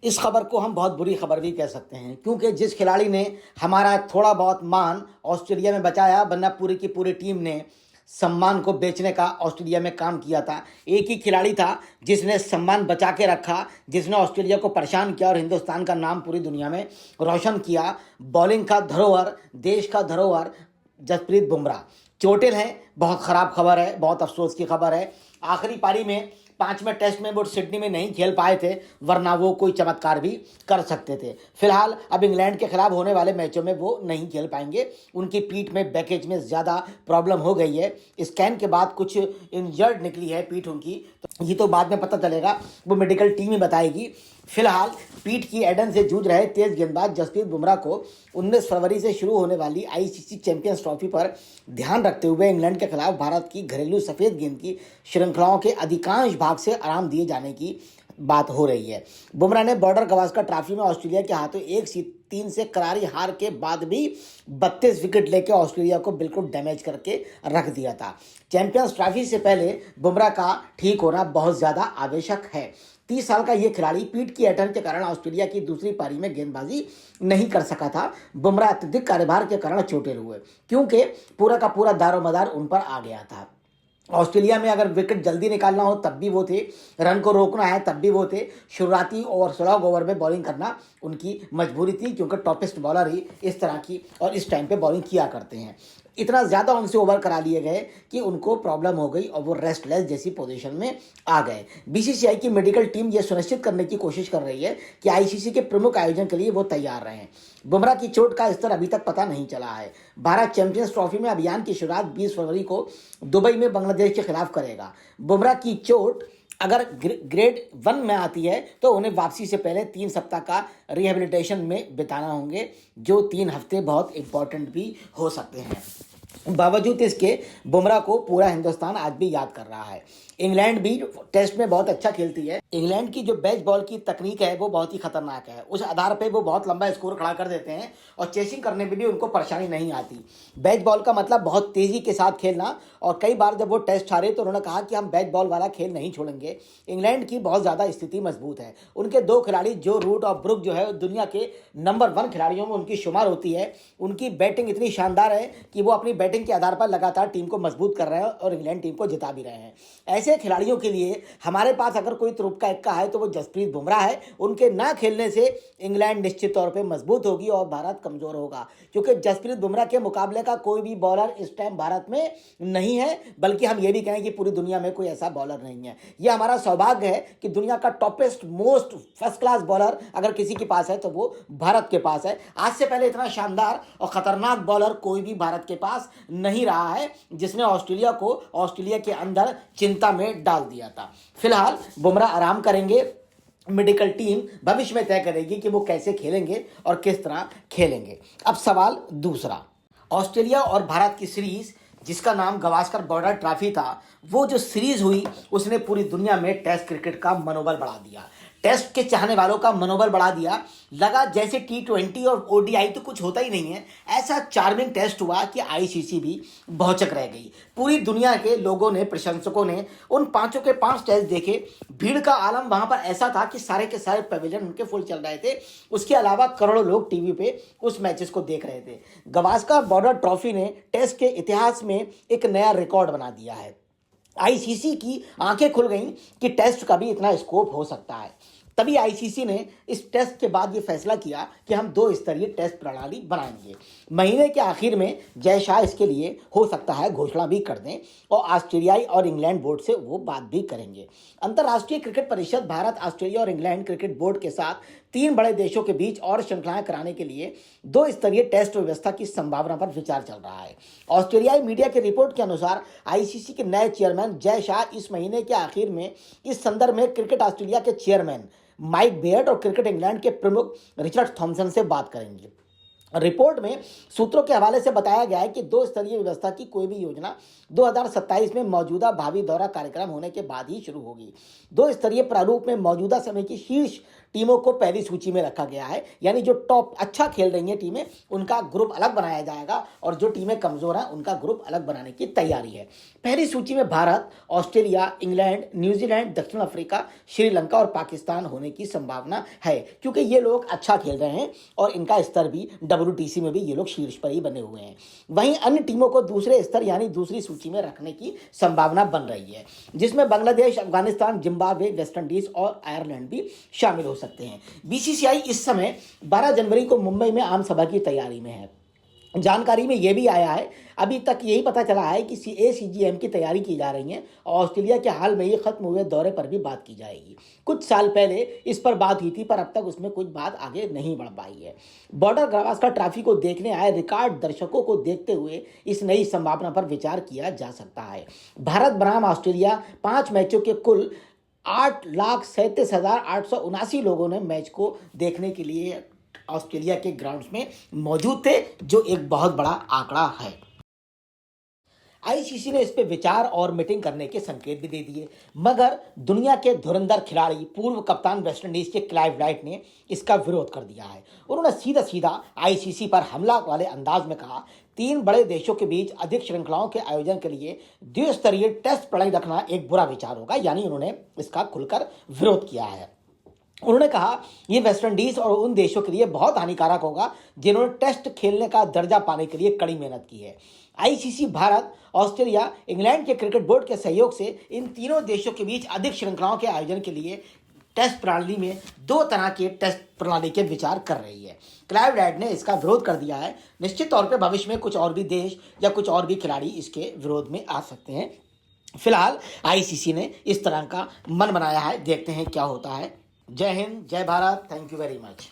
इस खबर को हम बहुत बुरी खबर भी कह सकते हैं, क्योंकि जिस खिलाड़ी ने हमारा थोड़ा बहुत मान ऑस्ट्रेलिया में बचाया, वरना पूरी की पूरी टीम ने सम्मान को बेचने का ऑस्ट्रेलिया में काम किया था। एक ही खिलाड़ी था जिसने सम्मान बचा के रखा, जिसने ऑस्ट्रेलिया को परेशान किया और हिंदुस्तान का नाम पूरी दुनिया में रोशन किया। बॉलिंग का धरोहर, देश का धरोहर जसप्रीत बुमराह चोटिल हैं। बहुत ख़राब खबर है, बहुत अफसोस की खबर है। आखिरी पारी में 5वें टेस्ट में वो सिडनी में नहीं खेल पाए थे, वरना वो कोई चमत्कार भी कर सकते थे। फिलहाल अब इंग्लैंड के खिलाफ होने वाले मैचों में वो नहीं खेल पाएंगे। उनकी पीठ में, बैकेज में ज़्यादा प्रॉब्लम हो गई है। स्कैन के बाद कुछ इंजर्ड निकली है पीठ उनकी, तो ये तो बाद में पता चलेगा, वो मेडिकल टीम ही बताएगी। फिलहाल पीठ की एडन से जूझ रहे तेज गेंदबाज जसप्रीत बुमराह को 19 फरवरी से शुरू होने वाली आईसीसी चैंपियंस ट्रॉफी पर ध्यान रखते हुए इंग्लैंड के खिलाफ भारत की घरेलू सफ़ेद गेंद की श्रृंखलाओं के अधिकांश भाग से आराम दिए जाने की बात हो रही है। बुमराह ने बॉर्डर गवास्कर ट्रॉफी में ऑस्ट्रेलिया के हाथों 1-3 से करारी हार के बाद भी 32 विकेट लेकर ऑस्ट्रेलिया को बिल्कुल डैमेज करके रख दिया था। चैंपियंस ट्रॉफी से पहले बुमराह का ठीक होना बहुत ज़्यादा आवश्यक है। 30 साल का ये खिलाड़ी पीठ की ऐंठन के कारण ऑस्ट्रेलिया की दूसरी पारी में गेंदबाजी नहीं कर सका था। बुमराह अत्यधिक कार्यभार के कारण चोटिल हुए, क्योंकि पूरा का पूरा दारोमदार उन पर आ गया था। ऑस्ट्रेलिया में अगर विकेट जल्दी निकालना हो तब भी वो थे, रन को रोकना है तब भी वो थे। शुरुआती और 16 ओवर में बॉलिंग करना उनकी मजबूरी थी, क्योंकि टॉपेस्ट बॉलर ही इस तरह की और इस टाइम पे बॉलिंग किया करते हैं। इतना ज़्यादा उनसे ओवर करा लिए गए कि उनको प्रॉब्लम हो गई और वो रेस्टलेस जैसी पोजीशन में आ गए। बीसीसीआई की मेडिकल टीम ये सुनिश्चित करने की कोशिश कर रही है कि आईसीसी के प्रमुख आयोजन के लिए वो तैयार रहें। बुमराह की चोट का स्तर अभी तक पता नहीं चला है। भारत चैंपियंस ट्रॉफी में अभियान की शुरुआत 20 फरवरी को दुबई में बांग्लादेश के खिलाफ करेगा। बुमराह की चोट अगर ग्रेड 1 में आती है तो उन्हें वापसी से पहले 3 सप्ताह का रिहेबिलिटेशन में बिताना होंगे, जो 3 हफ्ते बहुत इंपॉर्टेंट भी हो सकते हैं। बावजूद इसके बुमराह को पूरा हिंदुस्तान आज भी याद कर रहा है। इंग्लैंड भी टेस्ट में बहुत अच्छा खेलती है। इंग्लैंड की जो बेस बॉल की तकनीक है वो बहुत ही खतरनाक है। उस आधार पे वो बहुत लंबा स्कोर खड़ा कर देते हैं और चेसिंग करने में भी उनको परेशानी नहीं आती। बेस बॉल का मतलब बहुत तेज़ी के साथ खेलना, और कई बार जब वो टेस्ट हारे तो उन्होंने कहा कि हम बेस बॉल वाला खेल नहीं छोड़ेंगे। इंग्लैंड की बहुत ज़्यादा स्थिति मजबूत है। उनके 2 खिलाड़ी जो रूट और ब्रुक जो है दुनिया के नंबर 1 खिलाड़ियों में उनकी शुमार होती है। उनकी बैटिंग इतनी शानदार है कि वो अपनी बैटिंग के आधार पर लगातार टीम को मजबूत कर रहे हैं और इंग्लैंड टीम को जिता भी रहे हैं। ऐसे खिलाड़ियों के लिए हमारे पास अगर कोई तुरुप का इक्का है तो वो जसप्रीत बुमराह है। उनके ना खेलने से इंग्लैंड निश्चित तौर पे मजबूत होगी और भारत कमजोर होगा, क्योंकि जसप्रीत बुमराह के मुकाबले का कोई भी बॉलर इस टाइम भारत में नहीं है, बल्कि हम ये भी कहें कि पूरी दुनिया में कोई ऐसा बॉलर नहीं है। ये हमारा सौभाग्य है कि दुनिया का toppest most first class bowler अगर किसी के पास है तो वो भारत के पास है। आज से पहले इतना शानदार और खतरनाक बॉलर कोई भी भारत के पास नहीं रहा है, जिसने ऑस्ट्रेलिया को ऑस्ट्रेलिया के अंदर चिंता में डाल दिया था। फिलहाल बुमराह आराम करेंगे। मेडिकल टीम भविष्य में तय करेगी कि वो कैसे खेलेंगे और किस तरह खेलेंगे। अब सवाल दूसरा, ऑस्ट्रेलिया और भारत की सीरीज जिसका नाम गावस्कर बॉर्डर ट्रॉफी था, वो जो सीरीज हुई उसने पूरी दुनिया में टेस्ट क्रिकेट का मनोबल बढ़ा दिया। टेस्ट के चाहने वालों का मनोबल बढ़ा दिया। लगा जैसे T20 और ODI तो कुछ होता ही नहीं है। ऐसा चार्मिंग टेस्ट हुआ कि आईसीसी भी भौचक रह गई। पूरी दुनिया के लोगों ने, प्रशंसकों ने उन 5 के 5 टेस्ट देखे। भीड़ का आलम वहां पर ऐसा था कि सारे के सारे पवेलियन उनके फुल चल रहे थे। उसके अलावा करोड़ों लोग टीवी पे उस मैचेस को देख रहे थे। गावस्कर बॉर्डर ट्रॉफी ने टेस्ट के इतिहास में एक नया रिकॉर्ड बना दिया है। आईसीसी की आंखें खुल गईं कि टेस्ट का भी इतना स्कोप हो सकता है। तभी आईसीसी ने इस टेस्ट के बाद ये फैसला किया कि हम 2 स्तरीय टेस्ट प्रणाली बनाएंगे। महीने के आखिर में जय शाह इसके लिए हो सकता है घोषणा भी कर दें और ऑस्ट्रेलियाई और इंग्लैंड बोर्ड से वो बात भी करेंगे। अंतर्राष्ट्रीय क्रिकेट परिषद भारत, ऑस्ट्रेलिया और इंग्लैंड क्रिकेट बोर्ड के साथ 3 बड़े देशों के बीच और श्रृंखलाएं कराने के लिए 2 स्तरीय टेस्ट व्यवस्था की संभावना पर विचार चल रहा है। ऑस्ट्रेलियाई मीडिया की रिपोर्ट के अनुसार आईसीसी के नए चेयरमैन जय शाह इस महीने के आखिर में इस संदर्भ में क्रिकेट ऑस्ट्रेलिया के चेयरमैन माइक बेयर्ड और क्रिकेट इंग्लैंड के प्रमुख रिचर्ड थॉमसन से बात करेंगे। रिपोर्ट में सूत्रों के हवाले से बताया गया है कि 2 स्तरीय व्यवस्था की कोई भी योजना 2027 में मौजूदा भावी दौरा कार्यक्रम होने के बाद ही शुरू होगी। 2 स्तरीय प्रारूप में मौजूदा समय की शीर्ष टीमों को पहली सूची में रखा गया है, यानी जो टॉप अच्छा खेल रही हैं टीमें उनका ग्रुप अलग बनाया जाएगा और जो टीमें कमज़ोर हैं उनका ग्रुप अलग बनाने की तैयारी है। पहली सूची में भारत, ऑस्ट्रेलिया, इंग्लैंड, न्यूजीलैंड, दक्षिण अफ्रीका, श्रीलंका और पाकिस्तान होने की संभावना है, क्योंकि ये लोग अच्छा खेल रहे हैं और इनका स्तर भी WTC में भी ये लोग शीर्ष पर ही बने हुए हैं। वहीं अन्य टीमों को दूसरे स्तर यानी दूसरी सूची में रखने की संभावना बन रही है, जिसमें Bangladesh, Afghanistan, Zimbabwe, West Indies और आयरलैंड भी शामिल हो सकते हैं। BCCI इस समय 12 जनवरी को मुंबई में आम सभा की तैयारी में है। जानकारी में यह भी आया है, अभी तक यही पता चला है कि ACGM की तैयारी की जा रही है और ऑस्ट्रेलिया के हाल में ही खत्म हुए दौरे पर भी बात की जाएगी। कुछ साल पहले इस पर बात हुई थी, पर अब तक उसमें कुछ बात आगे नहीं बढ़ पाई है। बॉर्डर गावस्कर ट्रॉफी को देखने आए रिकॉर्ड दर्शकों को देखते हुए इस नई संभावना पर विचार किया जा सकता है। भारत बनाम ऑस्ट्रेलिया 5 मैचों के कुल 8,37,879 लोगों ने मैच को देखने के लिए ऑस्ट्रेलिया के ग्राउंड्स में मौजूद थे, जो एक बहुत बड़ा आंकड़ा है। ICC ने इस पे विचार और मीटिंग करने के संकेत भी दे दिए, मगर दुनिया के धुरंधर खिलाड़ी पूर्व कप्तान वेस्टइंडीज के क्लाइव राइट ने इसका विरोध कर दिया है। उन्होंने सीधा सीधा ICC पर हमला वाले अंदाज में कहा, 3 बड़े देशों के बीच अधिक श्रृंखलाओं के आयोजन के लिए द्विस्तरीय टेस्ट प्रणाली रखना एक बुरा विचार होगा, यानी उन्होंने इसका खुलकर विरोध किया है। उन्होंने कहा यह वेस्टइंडीज और उन देशों के लिए बहुत हानिकारक होगा जिन्होंने टेस्ट खेलने का दर्जा पाने के लिए कड़ी मेहनत की है। ICC भारत, ऑस्ट्रेलिया, इंग्लैंड के क्रिकेट बोर्ड के सहयोग से इन तीनों देशों के बीच अधिक श्रृंखलाओं के आयोजन के लिए टेस्ट प्रणाली में 2 तरह के टेस्ट प्रणाली के विचार कर रही है। क्लाइव राइट ने इसका विरोध कर दिया है। निश्चित तौर पर भविष्य में कुछ और भी देश या कुछ और भी खिलाड़ी इसके विरोध में आ सकते हैं। फिलहाल ICC ने इस तरह का मन बनाया है, देखते हैं क्या होता है। जय हिंद, जय Bharat, thank you very much.